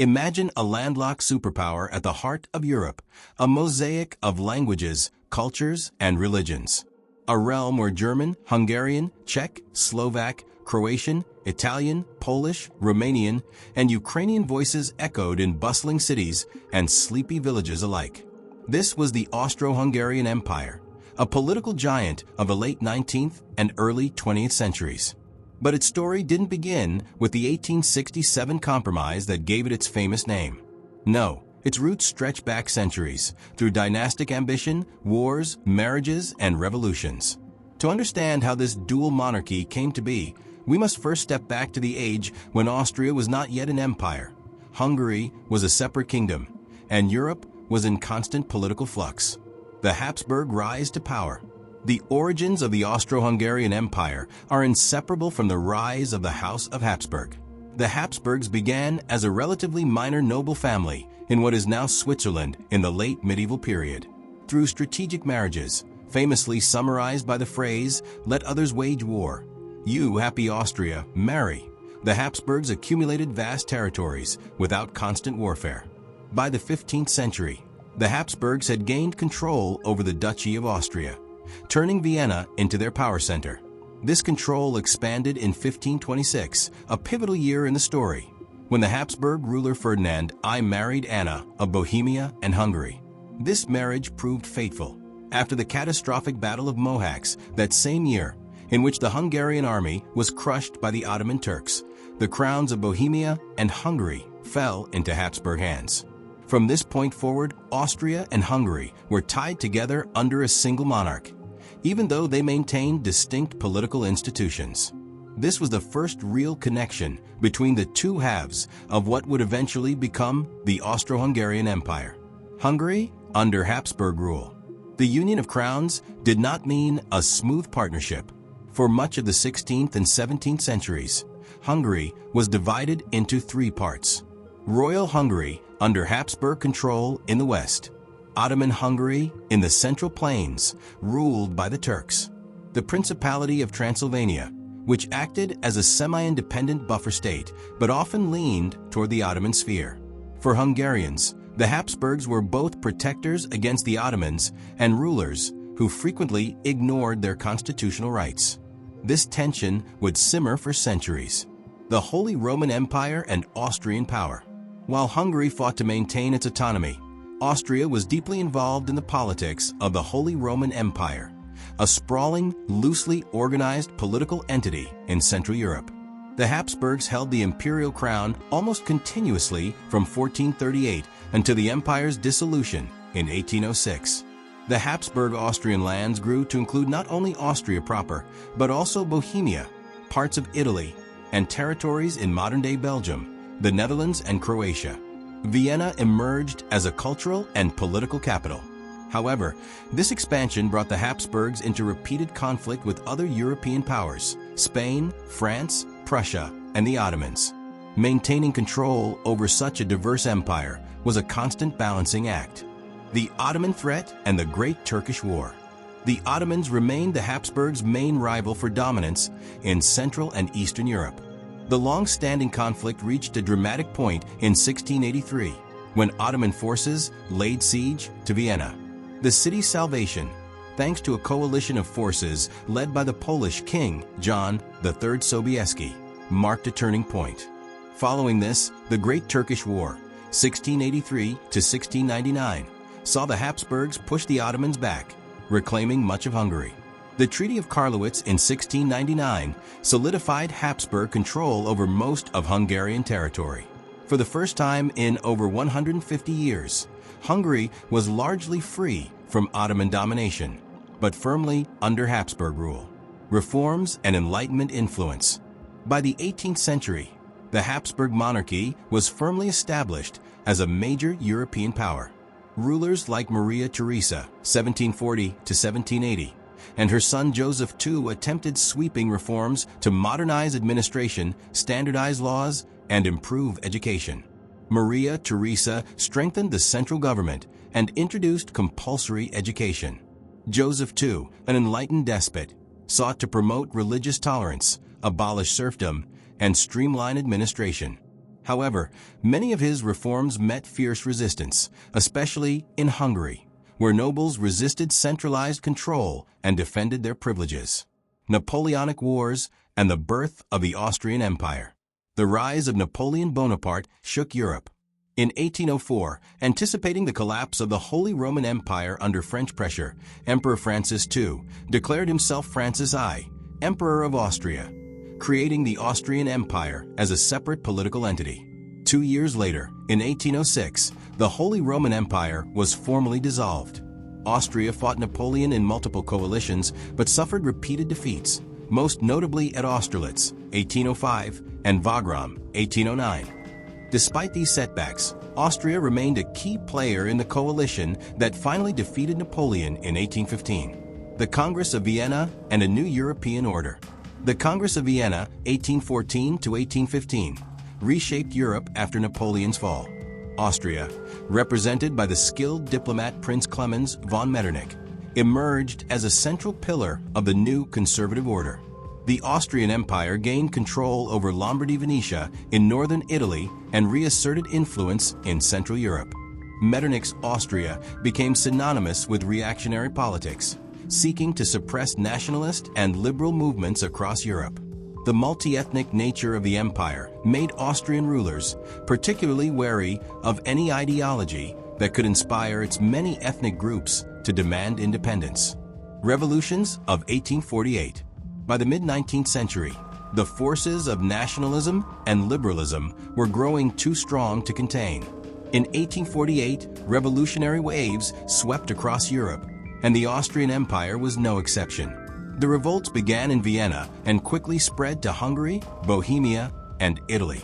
Imagine a landlocked superpower at the heart of Europe, a mosaic of languages, cultures, and religions. A realm where German, Hungarian, Czech, Slovak, Croatian, Italian, Polish, Romanian, and Ukrainian voices echoed in bustling cities and sleepy villages alike. This was the Austro-Hungarian Empire, a political giant of the late 19th and early 20th centuries. But its story didn't begin with the 1867 compromise that gave it its famous name. No, its roots stretch back centuries, through dynastic ambition, wars, marriages, and revolutions. To understand how this dual monarchy came to be, we must first step back to the age when Austria was not yet an empire. Hungary was a separate kingdom, and Europe was in constant political flux. The Habsburg rise to power. The origins of the Austro-Hungarian Empire are inseparable from the rise of the House of Hapsburg. The Habsburgs began as a relatively minor noble family in what is now Switzerland in the late medieval period. Through strategic marriages, famously summarized by the phrase, "Let others wage war. You, happy Austria, marry," the Habsburgs accumulated vast territories without constant warfare. By the 15th century, the Habsburgs had gained control over the Duchy of Austria, turning Vienna into their power center. This control expanded in 1526, a pivotal year in the story, when the Habsburg ruler Ferdinand I married Anna of Bohemia and Hungary. This marriage proved fateful. After the catastrophic Battle of Mohacs that same year, in which the Hungarian army was crushed by the Ottoman Turks, the crowns of Bohemia and Hungary fell into Habsburg hands. From this point forward, Austria and Hungary were tied together under a single monarch, even though they maintained distinct political institutions. This was the first real connection between the two halves of what would eventually become the Austro-Hungarian Empire. Hungary under Habsburg rule. The union of crowns did not mean a smooth partnership. For much of the 16th and 17th centuries, Hungary was divided into three parts. Royal Hungary under Habsburg control in the west, Ottoman Hungary in the Central Plains, ruled by the Turks, the Principality of Transylvania, which acted as a semi-independent buffer state but often leaned toward the Ottoman sphere. For Hungarians, the Habsburgs were both protectors against the Ottomans and rulers who frequently ignored their constitutional rights. This tension would simmer for centuries. The Holy Roman Empire and Austrian power. While Hungary fought to maintain its autonomy, Austria was deeply involved in the politics of the Holy Roman Empire, a sprawling, loosely organized political entity in Central Europe. The Habsburgs held the imperial crown almost continuously from 1438 until the empire's dissolution in 1806. The Habsburg Austrian lands grew to include not only Austria proper, but also Bohemia, parts of Italy, and territories in modern-day Belgium, the Netherlands, and Croatia. Vienna emerged as a cultural and political capital. However, this expansion brought the Habsburgs into repeated conflict with other European powers, Spain, France, Prussia, and the Ottomans. Maintaining control over such a diverse empire was a constant balancing act. The Ottoman threat and the Great Turkish War. The Ottomans remained the Habsburgs' main rival for dominance in Central and Eastern Europe. The long-standing conflict reached a dramatic point in 1683, when Ottoman forces laid siege to Vienna. The city's salvation, thanks to a coalition of forces led by the Polish King John III Sobieski, marked a turning point. Following this, the Great Turkish War, 1683 to 1699, saw the Habsburgs push the Ottomans back, reclaiming much of Hungary. The Treaty of Karlowitz in 1699 solidified Habsburg control over most of Hungarian territory. For the first time in over 150 years, Hungary was largely free from Ottoman domination, but firmly under Habsburg rule, reforms, and Enlightenment influence. By the 18th century, the Habsburg monarchy was firmly established as a major European power. Rulers like Maria Theresa, 1740 to 1780, and her son Joseph II attempted sweeping reforms to modernize administration, standardize laws, and improve education. Maria Theresa strengthened the central government and introduced compulsory education. Joseph II, an enlightened despot, sought to promote religious tolerance, abolish serfdom, and streamline administration. However, many of his reforms met fierce resistance, especially in Hungary, where nobles resisted centralized control and defended their privileges. Napoleonic Wars and the birth of the Austrian Empire. The rise of Napoleon Bonaparte shook Europe. In 1804, anticipating the collapse of the Holy Roman Empire under French pressure, Emperor Francis II declared himself Francis I, Emperor of Austria, creating the Austrian Empire as a separate political entity. 2 years later, in 1806, the Holy Roman Empire was formally dissolved. Austria fought Napoleon in multiple coalitions but suffered repeated defeats, most notably at Austerlitz, 1805, and Wagram, 1809. Despite these setbacks, Austria remained a key player in the coalition that finally defeated Napoleon in 1815. The Congress of Vienna and a new European order. The Congress of Vienna, 1814 to 1815, reshaped Europe after Napoleon's fall. Austria, represented by the skilled diplomat Prince Clemens von Metternich, emerged as a central pillar of the new conservative order. The Austrian Empire gained control over Lombardy-Venetia in northern Italy and reasserted influence in Central Europe. Metternich's Austria became synonymous with reactionary politics, seeking to suppress nationalist and liberal movements across Europe. The multi-ethnic nature of the empire made Austrian rulers particularly wary of any ideology that could inspire its many ethnic groups to demand independence. Revolutions of 1848. By the mid-19th century, the forces of nationalism and liberalism were growing too strong to contain. In 1848, revolutionary waves swept across Europe, and the Austrian Empire was no exception. The revolts began in Vienna and quickly spread to Hungary, Bohemia, and Italy.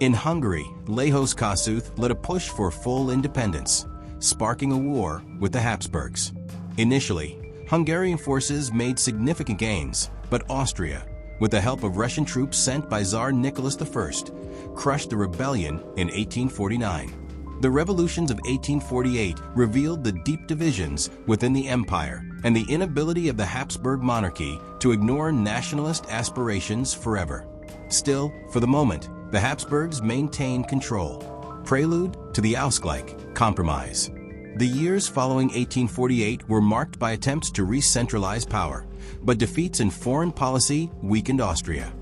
In Hungary, Lajos Kossuth led a push for full independence, sparking a war with the Habsburgs. Initially, Hungarian forces made significant gains, but Austria, with the help of Russian troops sent by Tsar Nicholas I, crushed the rebellion in 1849. The revolutions of 1848 revealed the deep divisions within the empire and the inability of the Habsburg monarchy to ignore nationalist aspirations forever. Still, for the moment, the Habsburgs maintained control. Prelude to the Ausgleich Compromise. The years following 1848 were marked by attempts to re-centralize power, but defeats in foreign policy weakened Austria.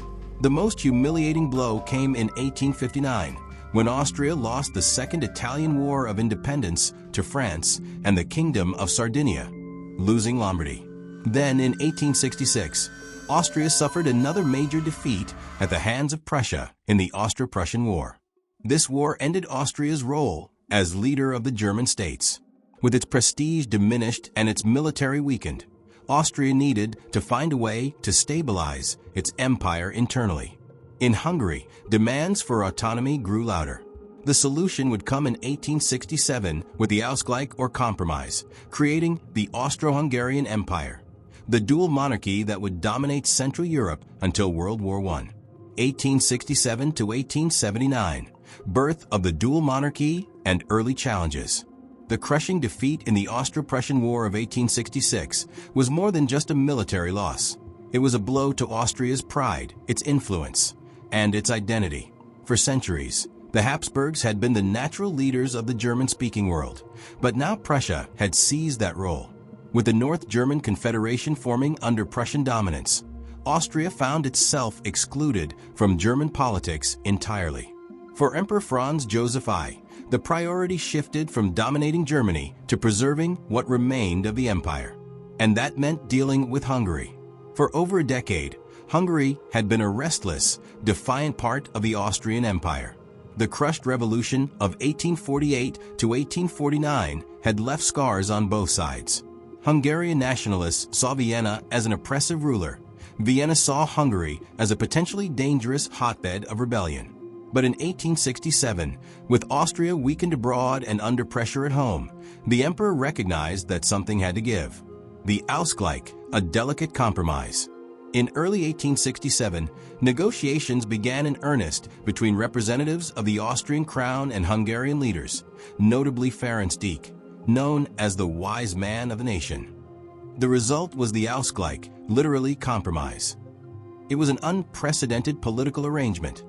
The most humiliating blow came in 1859, when Austria lost the Second Italian War of Independence to France and the Kingdom of Sardinia, losing Lombardy. Then, in 1866, Austria suffered another major defeat at the hands of Prussia in the Austro-Prussian War. This war ended Austria's role as leader of the German states. With its prestige diminished and its military weakened, Austria needed to find a way to stabilize its empire internally. In Hungary, demands for autonomy grew louder. The solution would come in 1867 with the Ausgleich or Compromise, creating the Austro-Hungarian Empire, the dual monarchy that would dominate Central Europe until World War I. 1867 to 1879, birth of the dual monarchy and early challenges. The crushing defeat in the Austro-Prussian War of 1866 was more than just a military loss. It was a blow to Austria's pride, its influence, and its identity. For centuries, the Habsburgs had been the natural leaders of the German-speaking world, but now Prussia had seized that role. With the North German Confederation forming under Prussian dominance, Austria found itself excluded from German politics entirely. For Emperor Franz Joseph I, the priority shifted from dominating Germany to preserving what remained of the empire. And that meant dealing with Hungary. For over a decade, Hungary had been a restless, defiant part of the Austrian Empire. The crushed revolution of 1848 to 1849 had left scars on both sides. Hungarian nationalists saw Vienna as an oppressive ruler. Vienna saw Hungary as a potentially dangerous hotbed of rebellion. But in 1867, with Austria weakened abroad and under pressure at home, the emperor recognized that something had to give. The Ausgleich, a delicate compromise. In early 1867, negotiations began in earnest between representatives of the Austrian crown and Hungarian leaders, notably Ferenc Deák, known as the wise man of the nation. The result was the Ausgleich, literally compromise. It was an unprecedented political arrangement.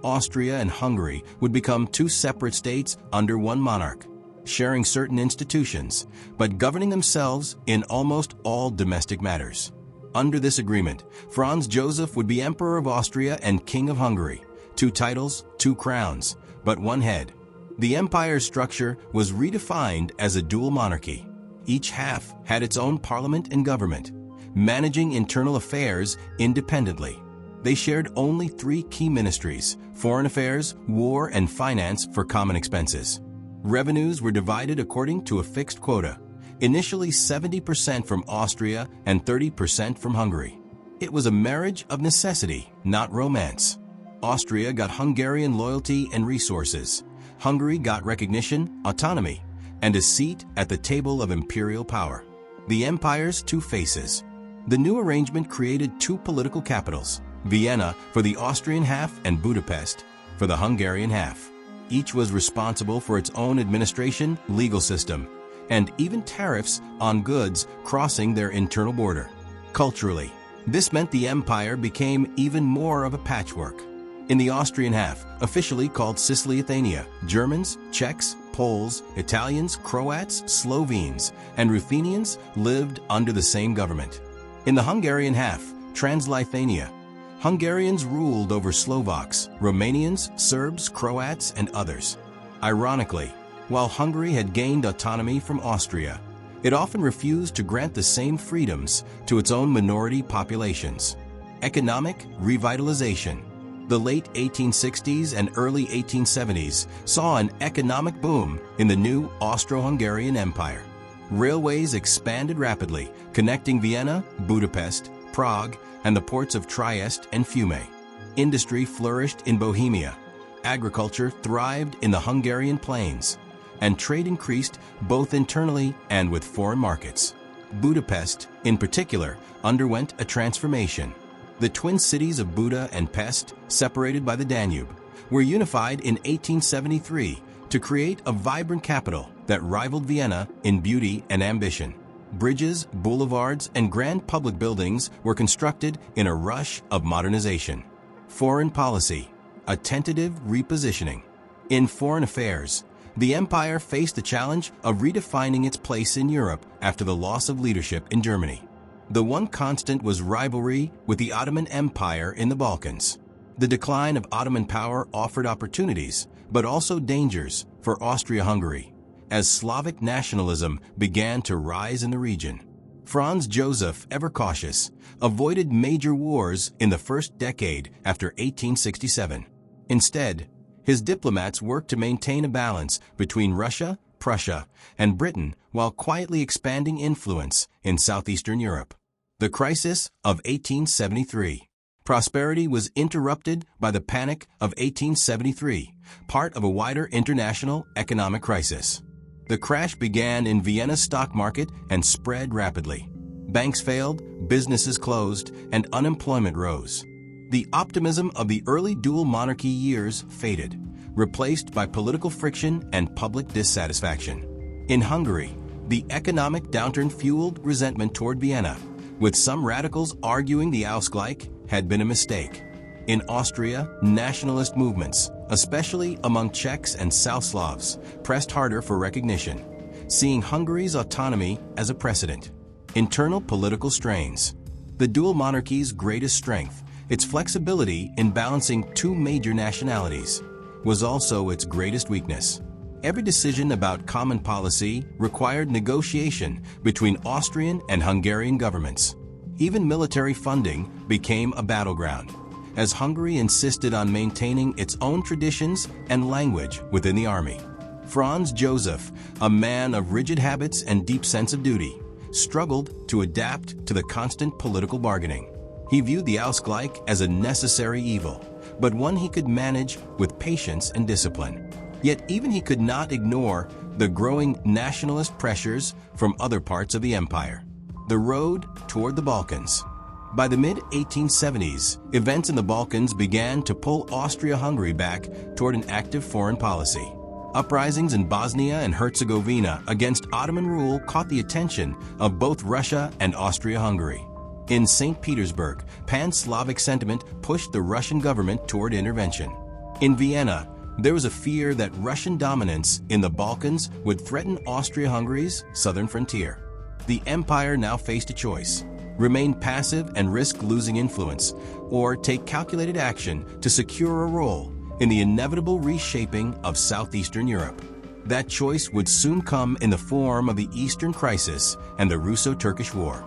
Austria and Hungary would become two separate states under one monarch, sharing certain institutions, but governing themselves in almost all domestic matters. Under this agreement, Franz Joseph would be Emperor of Austria and King of Hungary, two titles, two crowns, but one head. The empire's structure was redefined as a dual monarchy. Each half had its own parliament and government, managing internal affairs independently. They shared only three key ministries: foreign affairs, war, and finance for common expenses. Revenues were divided according to a fixed quota, initially 70% from Austria and 30% from Hungary. It was a marriage of necessity, not romance. Austria got Hungarian loyalty and resources. Hungary got recognition, autonomy, and a seat at the table of imperial power. The empire's two faces. The new arrangement created two political capitals, Vienna for the Austrian half and Budapest for the Hungarian half. Each was responsible for its own administration, legal system, and even tariffs on goods crossing their internal border. Culturally, this meant the empire became even more of a patchwork. In the Austrian half, officially called Cisleithania, Germans, Czechs, Poles, Italians, Croats, Slovenes, and Ruthenians lived under the same government. In the Hungarian half, Transleithania, Hungarians ruled over Slovaks, Romanians, Serbs, Croats, and others. Ironically, while Hungary had gained autonomy from Austria, it often refused to grant the same freedoms to its own minority populations. Economic revitalization. The late 1860s and early 1870s saw an economic boom in the new Austro-Hungarian Empire. Railways expanded rapidly, connecting Vienna, Budapest, Prague, and the ports of Trieste and Fiume. Industry flourished in Bohemia. Agriculture thrived in the Hungarian plains, and trade increased both internally and with foreign markets. Budapest, in particular, underwent a transformation. The twin cities of Buda and Pest, separated by the Danube, were unified in 1873 to create a vibrant capital that rivaled Vienna in beauty and ambition. Bridges, boulevards, and grand public buildings were constructed in a rush of modernization. Foreign policy, a tentative repositioning. In foreign affairs, the empire faced the challenge of redefining its place in Europe after the loss of leadership in Germany. The one constant was rivalry with the Ottoman Empire in the Balkans. The decline of Ottoman power offered opportunities, but also dangers for Austria-Hungary, as Slavic nationalism began to rise in the region. Franz Joseph, ever cautious, avoided major wars in the first decade after 1867. Instead, his diplomats worked to maintain a balance between Russia, Prussia, and Britain while quietly expanding influence in southeastern Europe. The crisis of 1873. Prosperity was interrupted by the Panic of 1873, part of a wider international economic crisis. The crash began in Vienna's stock market and spread rapidly. Banks failed, businesses closed, and unemployment rose. The optimism of the early dual monarchy years faded, replaced by political friction and public dissatisfaction. In Hungary, the economic downturn fueled resentment toward Vienna, with some radicals arguing the Ausgleich had been a mistake. In Austria, nationalist movements, especially among Czechs and South Slavs, pressed harder for recognition, seeing Hungary's autonomy as a precedent. Internal political strains. The dual monarchy's greatest strength, its flexibility in balancing two major nationalities, was also its greatest weakness. Every decision about common policy required negotiation between Austrian and Hungarian governments. Even military funding became a battleground, as Hungary insisted on maintaining its own traditions and language within the army. Franz Joseph, a man of rigid habits and deep sense of duty, struggled to adapt to the constant political bargaining. He viewed the Ausgleich as a necessary evil, but one he could manage with patience and discipline. Yet even he could not ignore the growing nationalist pressures from other parts of the empire. The road toward the Balkans. By the mid-1870s, events in the Balkans began to pull Austria-Hungary back toward an active foreign policy. Uprisings in Bosnia and Herzegovina against Ottoman rule caught the attention of both Russia and Austria-Hungary. In St. Petersburg, pan-Slavic sentiment pushed the Russian government toward intervention. In Vienna, there was a fear that Russian dominance in the Balkans would threaten Austria-Hungary's southern frontier. The empire now faced a choice: remain passive and risk losing influence, or take calculated action to secure a role in the inevitable reshaping of southeastern Europe. That choice would soon come in the form of the Eastern Crisis and the Russo-Turkish War.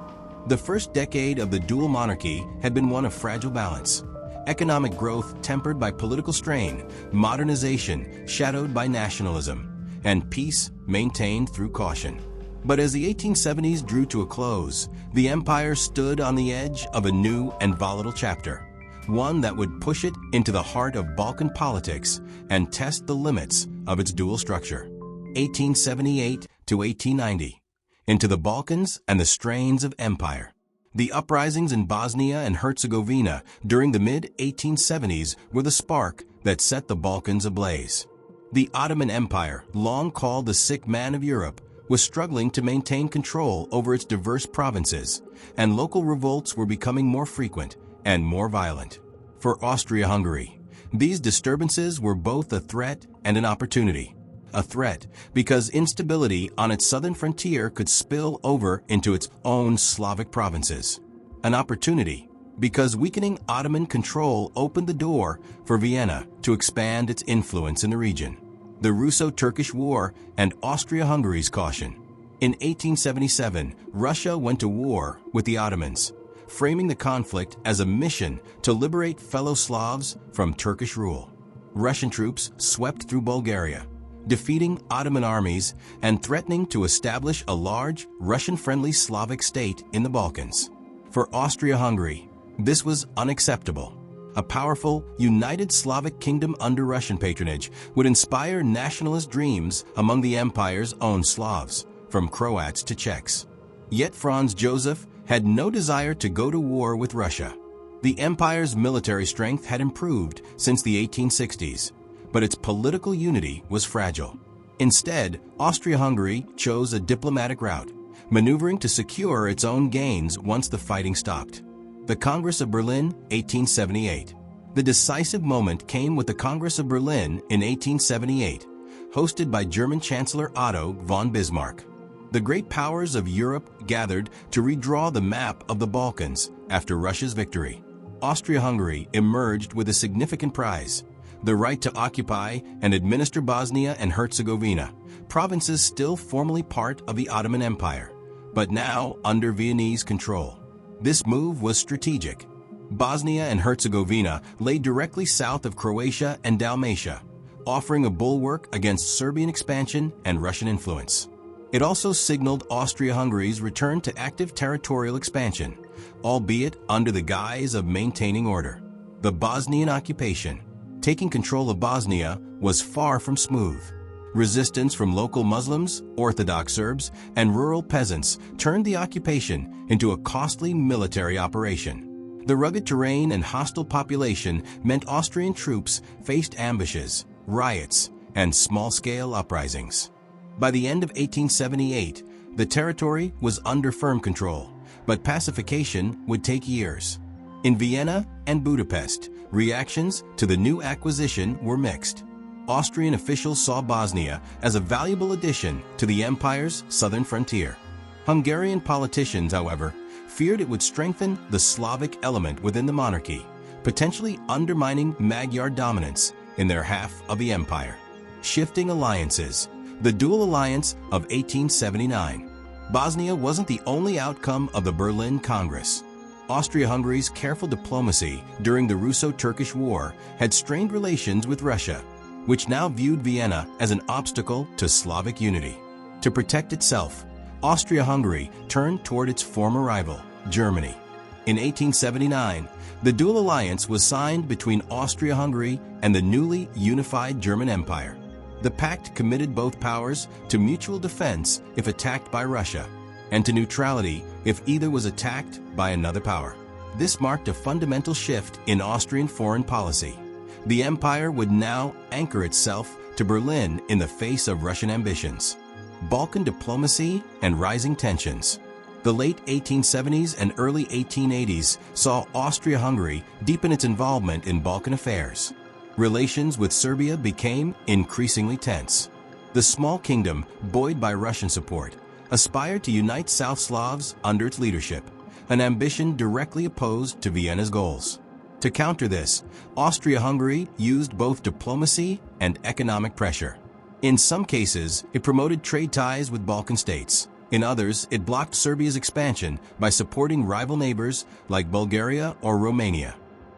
The first decade of the dual monarchy had been one of fragile balance. Economic growth tempered by political strain, modernization shadowed by nationalism, and peace maintained through caution. But as the 1870s drew to a close, the empire stood on the edge of a new and volatile chapter, one that would push it into the heart of Balkan politics and test the limits of its dual structure. 1878 to 1890, into the Balkans and the strains of empire. The uprisings in Bosnia and Herzegovina during the mid-1870s were the spark that set the Balkans ablaze. The Ottoman Empire, long called the sick man of Europe, was struggling to maintain control over its diverse provinces, and local revolts were becoming more frequent and more violent. For Austria-Hungary, these disturbances were both a threat and an opportunity. A threat because instability on its southern frontier could spill over into its own Slavic provinces. An opportunity because weakening Ottoman control opened the door for Vienna to expand its influence in the region. The Russo-Turkish War and Austria-Hungary's caution. In 1877, Russia went to war with the Ottomans, framing the conflict as a mission to liberate fellow Slavs from Turkish rule. Russian troops swept through Bulgaria, defeating Ottoman armies and threatening to establish a large, Russian-friendly Slavic state in the Balkans. For Austria-Hungary, this was unacceptable. A powerful, united Slavic kingdom under Russian patronage would inspire nationalist dreams among the empire's own Slavs, from Croats to Czechs. Yet Franz Joseph had no desire to go to war with Russia. The empire's military strength had improved since the 1860s, but its political unity was fragile. Instead, Austria-Hungary chose a diplomatic route, maneuvering to secure its own gains once the fighting stopped. The Congress of Berlin, 1878. The decisive moment came with the Congress of Berlin in 1878, hosted by German Chancellor Otto von Bismarck. The great powers of Europe gathered to redraw the map of the Balkans after Russia's victory. Austria-Hungary emerged with a significant prize: the right to occupy and administer Bosnia and Herzegovina, provinces still formally part of the Ottoman Empire, but now under Viennese control. This move was strategic. Bosnia and Herzegovina lay directly south of Croatia and Dalmatia, offering a bulwark against Serbian expansion and Russian influence. It also signaled Austria-Hungary's return to active territorial expansion, albeit under the guise of maintaining order. The Bosnian occupation, taking control of Bosnia, was far from smooth. Resistance from local Muslims, Orthodox Serbs, and rural peasants turned the occupation into a costly military operation. The rugged terrain and hostile population meant Austrian troops faced ambushes, riots, and small-scale uprisings. By the end of 1878, the territory was under firm control, but pacification would take years. In Vienna and Budapest, reactions to the new acquisition were mixed. Austrian officials saw Bosnia as a valuable addition to the empire's southern frontier. Hungarian politicians, however, feared it would strengthen the Slavic element within the monarchy, potentially undermining Magyar dominance in their half of the empire. Shifting alliances. The dual alliance of 1879. Bosnia wasn't the only outcome of the Berlin Congress. Austria-Hungary's careful diplomacy during the Russo-Turkish War had strained relations with Russia, which now viewed Vienna as an obstacle to Slavic unity. To protect itself, Austria-Hungary turned toward its former rival, Germany. In 1879, the dual alliance was signed between Austria-Hungary and the newly unified German Empire. The pact committed both powers to mutual defense if attacked by Russia, and to neutrality if either was attacked by another power. This marked a fundamental shift in Austrian foreign policy. The empire would now anchor itself to Berlin in the face of Russian ambitions. Balkan diplomacy and rising tensions. The late 1870s and early 1880s saw Austria-Hungary deepen its involvement in Balkan affairs. relations with Serbia became increasingly tense. The small kingdom, buoyed by Russian support, aspired to unite South Slavs under its leadership, an ambition directly opposed to Vienna's goals. To counter this, Austria-Hungary used both diplomacy and economic pressure. In some cases, it promoted trade ties with Balkan states. In others, it blocked Serbia's expansion by supporting rival neighbors like Bulgaria or Romania.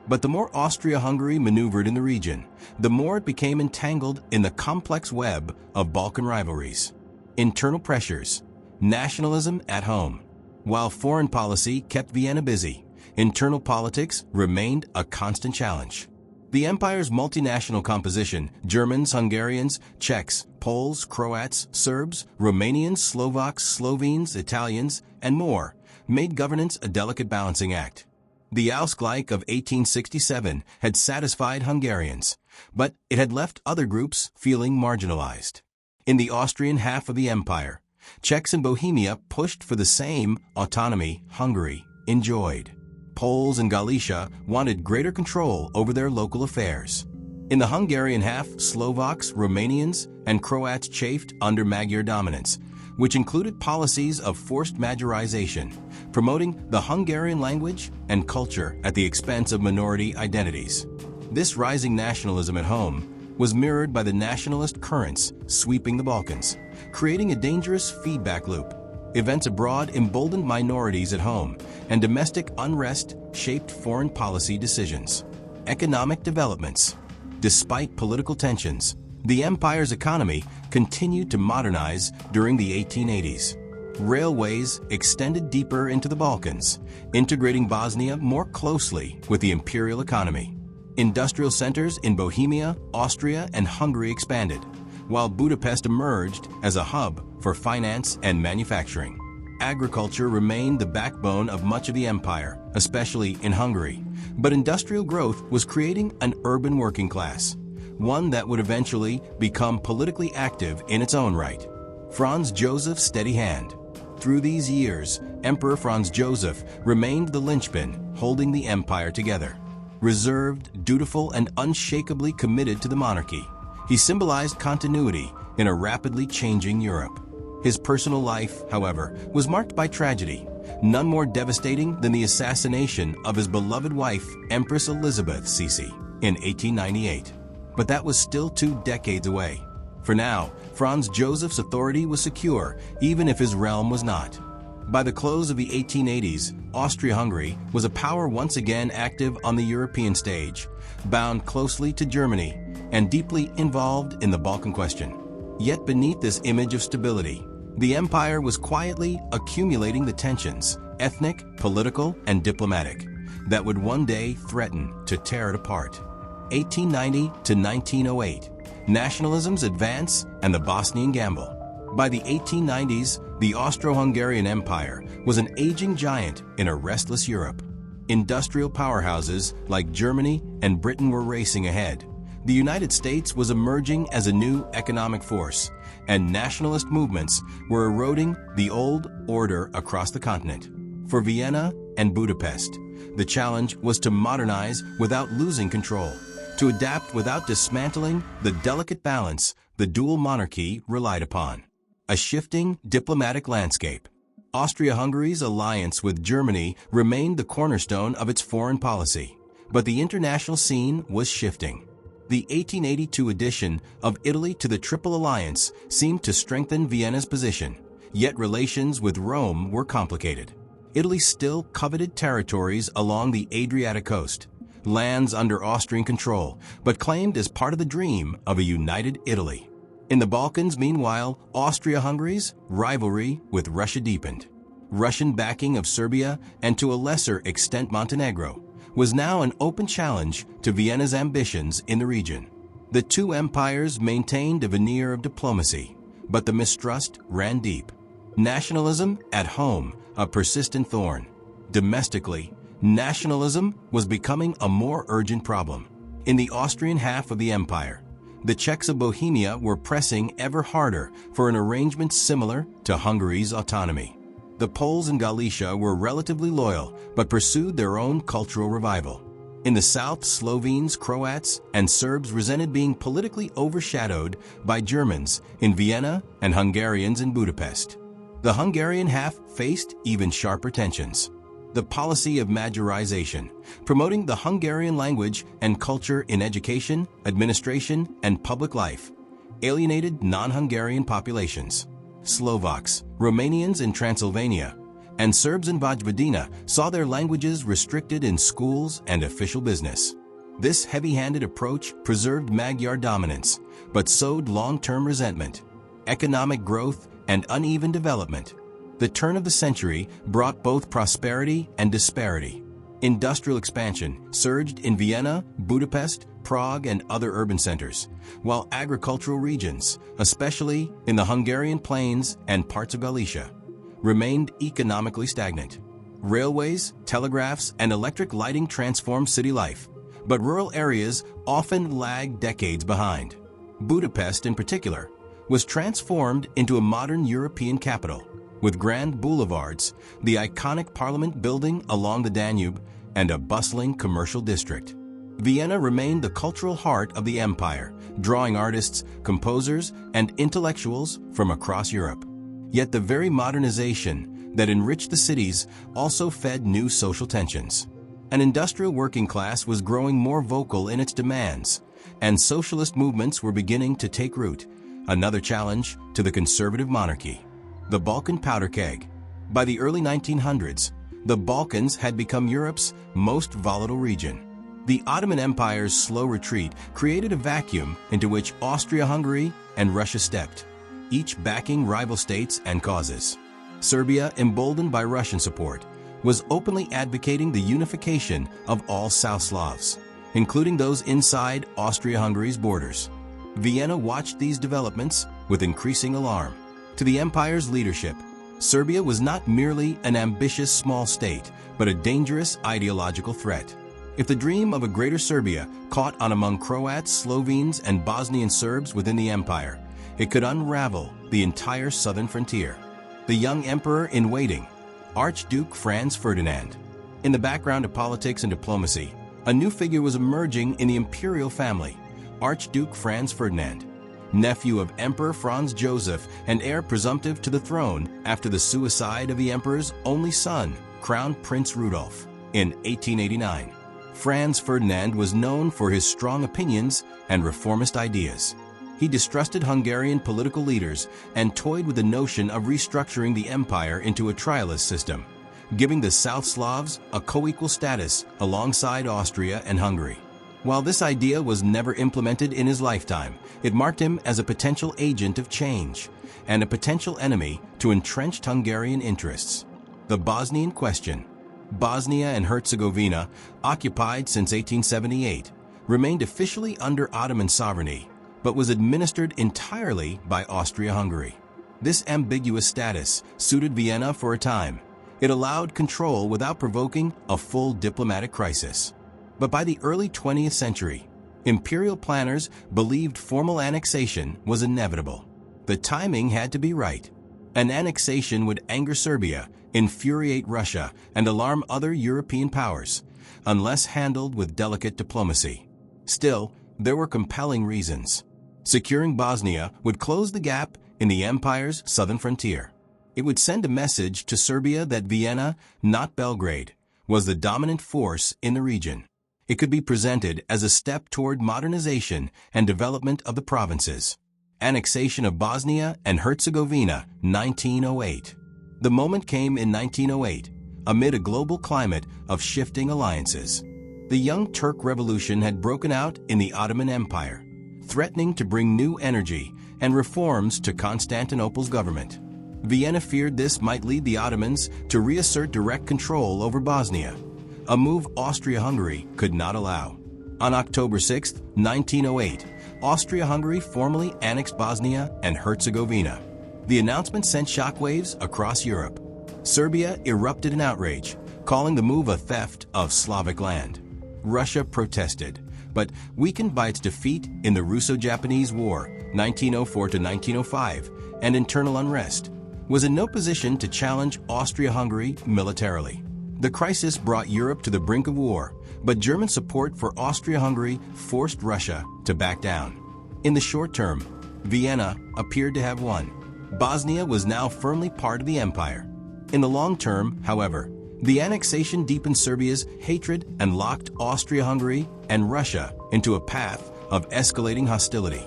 But the more Austria-Hungary maneuvered in the region, the more it became entangled in the complex web of Balkan rivalries. Internal pressures, nationalism at home. While foreign policy kept Vienna busy, internal politics remained a constant challenge. The empire's multinational composition, Germans, Hungarians, Czechs, Poles, Croats, Serbs, Romanians, Slovaks, Slovenes, Italians, and more, made governance a delicate balancing act. The Ausgleich of 1867 had satisfied Hungarians, but it had left other groups feeling marginalized. In the Austrian half of the empire, Czechs and Bohemia pushed for the same autonomy Hungary enjoyed. Poles and Galicia wanted greater control over their local affairs. In the Hungarian half, Slovaks, Romanians, and Croats chafed under Magyar dominance, which included policies of forced majorization, promoting the Hungarian language and culture at the expense of minority identities. This rising nationalism at home was mirrored by the nationalist currents sweeping the Balkans, creating a dangerous feedback loop. Events abroad emboldened minorities at home, and domestic unrest shaped foreign policy decisions. Economic developments. Despite political tensions, the empire's economy continued to modernize during the 1880s. Railways extended deeper into the Balkans, integrating Bosnia more closely with the imperial economy. Industrial centers in Bohemia, Austria, and Hungary expanded, while Budapest emerged as a hub for finance and manufacturing. Agriculture remained the backbone of much of the empire, especially in Hungary, but industrial growth was creating an urban working class, one that would eventually become politically active in its own right. Franz Joseph's steady hand. Through these years, Emperor Franz Joseph remained the linchpin holding the empire together. Reserved, dutiful, and unshakably committed to the monarchy, he symbolized continuity in a rapidly changing Europe. His personal life, however, was marked by tragedy, none more devastating than the assassination of his beloved wife, Empress Elizabeth Sisi, in 1898. But that was still 2 decades away. For now, Franz Joseph's authority was secure, even if his realm was not. By the close of the 1880s, Austria-Hungary was a power once again active on the European stage, bound closely to Germany and deeply involved in the Balkan question. Yet beneath this image of stability, the empire was quietly accumulating the tensions, ethnic, political, and diplomatic, that would one day threaten to tear it apart. 1890 to 1908, nationalism's advance and the Bosnian gamble. By the 1890s, the Austro-Hungarian Empire was an aging giant in a restless Europe. Industrial powerhouses like Germany and Britain were racing ahead. The United States was emerging as a new economic force, and nationalist movements were eroding the old order across the continent. For Vienna and Budapest, the challenge was to modernize without losing control, to adapt without dismantling the delicate balance the dual monarchy relied upon. A shifting diplomatic landscape. Austria-Hungary's alliance with Germany remained the cornerstone of its foreign policy, but the international scene was shifting. The 1882 addition of Italy to the Triple Alliance seemed to strengthen Vienna's position, yet relations with Rome were complicated. Italy still coveted territories along the Adriatic coast, lands under Austrian control, but claimed as part of the dream of a united Italy. In the Balkans, meanwhile, Austria-Hungary's rivalry with Russia deepened. Russian backing of Serbia, and to a lesser extent Montenegro, was now an open challenge to Vienna's ambitions in the region. The two empires maintained a veneer of diplomacy, but the mistrust ran deep. Nationalism at home, a persistent thorn. Domestically, nationalism was becoming a more urgent problem. In the Austrian half of the empire, the Czechs of Bohemia were pressing ever harder for an arrangement similar to Hungary's autonomy. The Poles in Galicia were relatively loyal, but pursued their own cultural revival. In the south, Slovenes, Croats, and Serbs resented being politically overshadowed by Germans in Vienna and Hungarians in Budapest. The Hungarian half faced even sharper tensions. The policy of majorization, promoting the Hungarian language and culture in education, administration, and public life, alienated non-Hungarian populations. Slovaks, Romanians in Transylvania, and Serbs in Vojvodina saw their languages restricted in schools and official business. This heavy-handed approach preserved Magyar dominance, but sowed long-term resentment, economic growth, and uneven development. The turn of the century brought both prosperity and disparity. Industrial expansion surged in Vienna, Budapest, Prague, and other urban centers, while agricultural regions, especially in the Hungarian plains and parts of Galicia, remained economically stagnant. Railways, telegraphs, and electric lighting transformed city life, but rural areas often lagged decades behind. Budapest, in particular, was transformed into a modern European capital, with grand boulevards, the iconic parliament building along the Danube, and a bustling commercial district. Vienna remained the cultural heart of the empire, drawing artists, composers, and intellectuals from across Europe. Yet the very modernization that enriched the cities also fed new social tensions. An industrial working class was growing more vocal in its demands, and socialist movements were beginning to take root, another challenge to the conservative monarchy. The Balkan powder keg. By the early 1900s, the Balkans had become Europe's most volatile region. The Ottoman Empire's slow retreat created a vacuum into which Austria-Hungary and Russia stepped, each backing rival states and causes. Serbia, emboldened by Russian support, was openly advocating the unification of all South Slavs, including those inside Austria-Hungary's borders. Vienna watched these developments with increasing alarm. To the empire's leadership, Serbia was not merely an ambitious small state, but a dangerous ideological threat. If the dream of a greater Serbia caught on among Croats, Slovenes, and Bosnian Serbs within the empire, it could unravel the entire southern frontier. The young emperor in waiting, Archduke Franz Ferdinand. In the background of politics and diplomacy, a new figure was emerging in the imperial family, Archduke Franz Ferdinand, nephew of Emperor Franz Joseph and heir presumptive to the throne after the suicide of the emperor's only son, Crown Prince Rudolf, in 1889. Franz Ferdinand was known for his strong opinions and reformist ideas. He distrusted Hungarian political leaders and toyed with the notion of restructuring the empire into a trialist system, giving the South Slavs a co-equal status alongside Austria and Hungary. While this idea was never implemented in his lifetime, it marked him as a potential agent of change and a potential enemy to entrenched Hungarian interests. The Bosnian question. Bosnia and Herzegovina, occupied since 1878, remained officially under Ottoman sovereignty, but was administered entirely by Austria-Hungary. This ambiguous status suited Vienna for a time. It allowed control without provoking a full diplomatic crisis. But by the early 20th century, imperial planners believed formal annexation was inevitable. The timing had to be right. An annexation would anger Serbia, infuriate Russia, and alarm other European powers, unless handled with delicate diplomacy. Still, there were compelling reasons. Securing Bosnia would close the gap in the empire's southern frontier. It would send a message to Serbia that Vienna, not Belgrade, was the dominant force in the region. It could be presented as a step toward modernization and development of the provinces. Annexation of Bosnia and Herzegovina, 1908. The moment came in 1908, amid a global climate of shifting alliances. The Young Turk Revolution had broken out in the Ottoman Empire, threatening to bring new energy and reforms to Constantinople's government. Vienna feared this might lead the Ottomans to reassert direct control over Bosnia, a move Austria-Hungary could not allow. On October 6, 1908, Austria-Hungary formally annexed Bosnia and Herzegovina. The announcement sent shockwaves across Europe. Serbia erupted in outrage, calling the move a theft of Slavic land. Russia protested, but weakened by its defeat in the Russo-Japanese War, 1904–1905, and internal unrest, was in no position to challenge Austria-Hungary militarily. The crisis brought Europe to the brink of war, but German support for Austria-Hungary forced Russia to back down. In the short term, Vienna appeared to have won. Bosnia was now firmly part of the empire. In the long term, however, the annexation deepened Serbia's hatred and locked Austria-Hungary and Russia into a path of escalating hostility.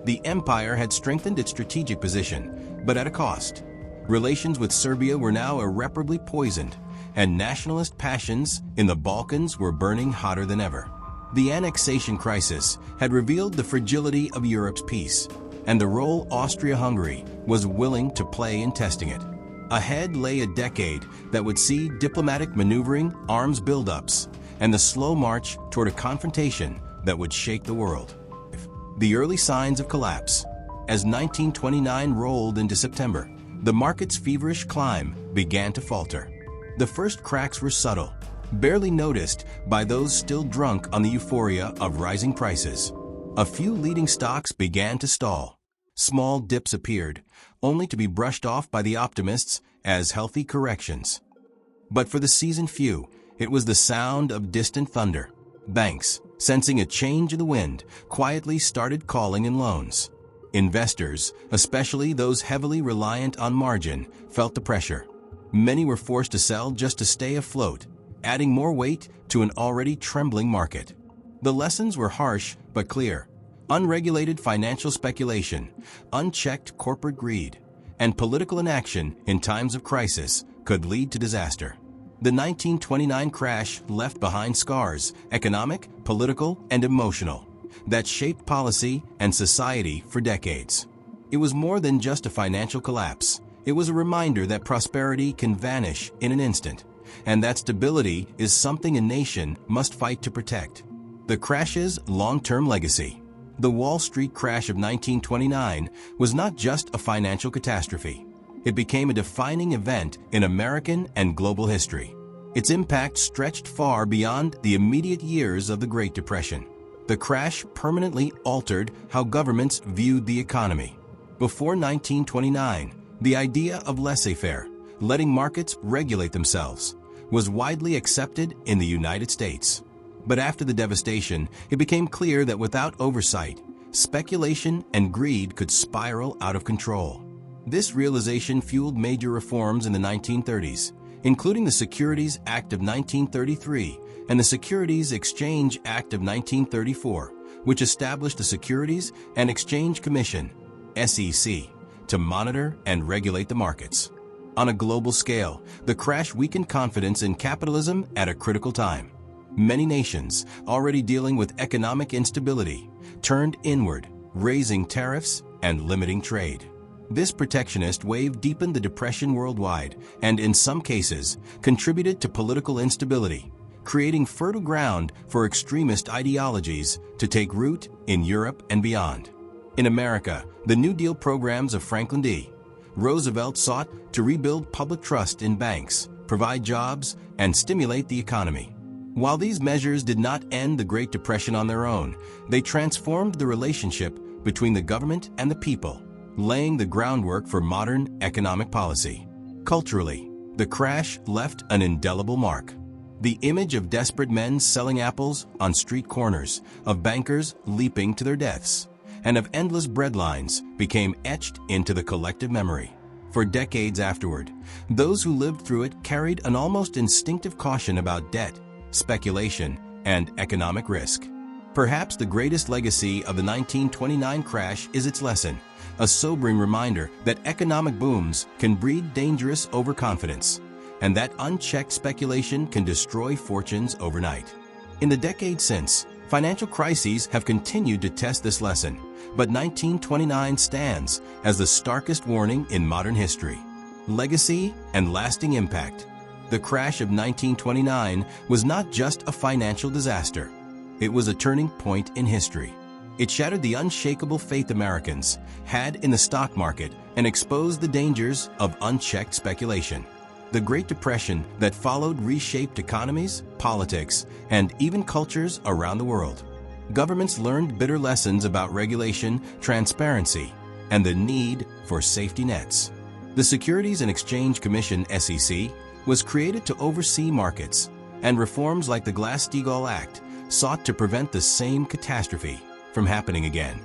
The empire had strengthened its strategic position, but at a cost. Relations with Serbia were now irreparably poisoned, and nationalist passions in the Balkans were burning hotter than ever. The annexation crisis had revealed the fragility of Europe's peace, and the role Austria-Hungary was willing to play in testing it. Ahead lay a decade that would see diplomatic maneuvering, arms buildups, and the slow march toward a confrontation that would shake the world. The early signs of collapse. As 1929 rolled into September, the market's feverish climb began to falter. The first cracks were subtle, barely noticed by those still drunk on the euphoria of rising prices. A few leading stocks began to stall. Small dips appeared, only to be brushed off by the optimists as healthy corrections. But for the seasoned few, it was the sound of distant thunder. Banks, sensing a change in the wind, quietly started calling in loans. Investors, especially those heavily reliant on margin, felt the pressure. Many were forced to sell just to stay afloat, adding more weight to an already trembling market. The lessons were harsh but clear. Unregulated financial speculation, unchecked corporate greed, and political inaction in times of crisis could lead to disaster. The 1929 crash left behind scars, economic, political, and emotional, that shaped policy and society for decades. It was more than just a financial collapse. It was a reminder that prosperity can vanish in an instant, and that stability is something a nation must fight to protect. The crash's long-term legacy. The Wall Street crash of 1929 was not just a financial catastrophe. It became a defining event in American and global history. Its impact stretched far beyond the immediate years of the Great Depression. The crash permanently altered how governments viewed the economy. Before 1929, the idea of laissez-faire, letting markets regulate themselves, was widely accepted in the United States. But after the devastation, it became clear that without oversight, speculation and greed could spiral out of control. This realization fueled major reforms in the 1930s, including the Securities Act of 1933 and the Securities Exchange Act of 1934, which established the Securities and Exchange Commission, SEC, to monitor and regulate the markets. On a global scale, the crash weakened confidence in capitalism at a critical time. Many nations, already dealing with economic instability, turned inward, raising tariffs and limiting trade. This protectionist wave deepened the depression worldwide and, in some cases, contributed to political instability, creating fertile ground for extremist ideologies to take root in Europe and beyond. In America, the New Deal programs of Franklin D. Roosevelt sought to rebuild public trust in banks, provide jobs, and stimulate the economy. While these measures did not end the Great Depression on their own, they transformed the relationship between the government and the people, laying the groundwork for modern economic policy. Culturally, the crash left an indelible mark. The image of desperate men selling apples on street corners, of bankers leaping to their deaths, and of endless breadlines became etched into the collective memory. For decades afterward, those who lived through it carried an almost instinctive caution about debt, speculation, and economic risk. Perhaps the greatest legacy of the 1929 crash is its lesson, a sobering reminder that economic booms can breed dangerous overconfidence, and that unchecked speculation can destroy fortunes overnight. In the decades since, financial crises have continued to test this lesson, but 1929 stands as the starkest warning in modern history. Legacy and lasting impact. The crash of 1929 was not just a financial disaster. It was a turning point in history. It shattered the unshakable faith Americans had in the stock market and exposed the dangers of unchecked speculation. The Great Depression that followed reshaped economies, politics, and even cultures around the world. Governments learned bitter lessons about regulation, transparency, and the need for safety nets. The Securities and Exchange Commission, SEC, was created to oversee markets, and reforms like the Glass-Steagall Act sought to prevent the same catastrophe from happening again.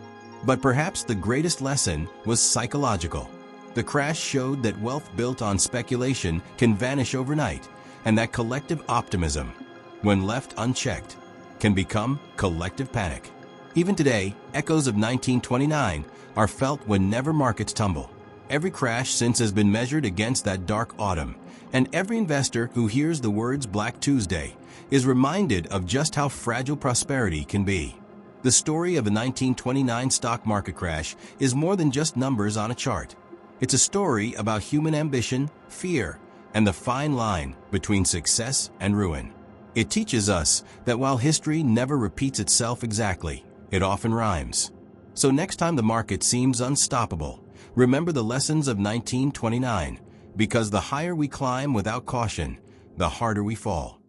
But perhaps the greatest lesson was psychological. The crash showed that wealth built on speculation can vanish overnight, and that collective optimism, when left unchecked, can become collective panic. Even today, echoes of 1929 are felt whenever markets tumble. Every crash since has been measured against that dark autumn, and every investor who hears the words Black Tuesday is reminded of just how fragile prosperity can be. The story of a 1929 stock market crash is more than just numbers on a chart. It's a story about human ambition, fear, and the fine line between success and ruin. It teaches us that while history never repeats itself exactly, it often rhymes. So next time the market seems unstoppable, remember the lessons of 1929, because the higher we climb without caution, the harder we fall.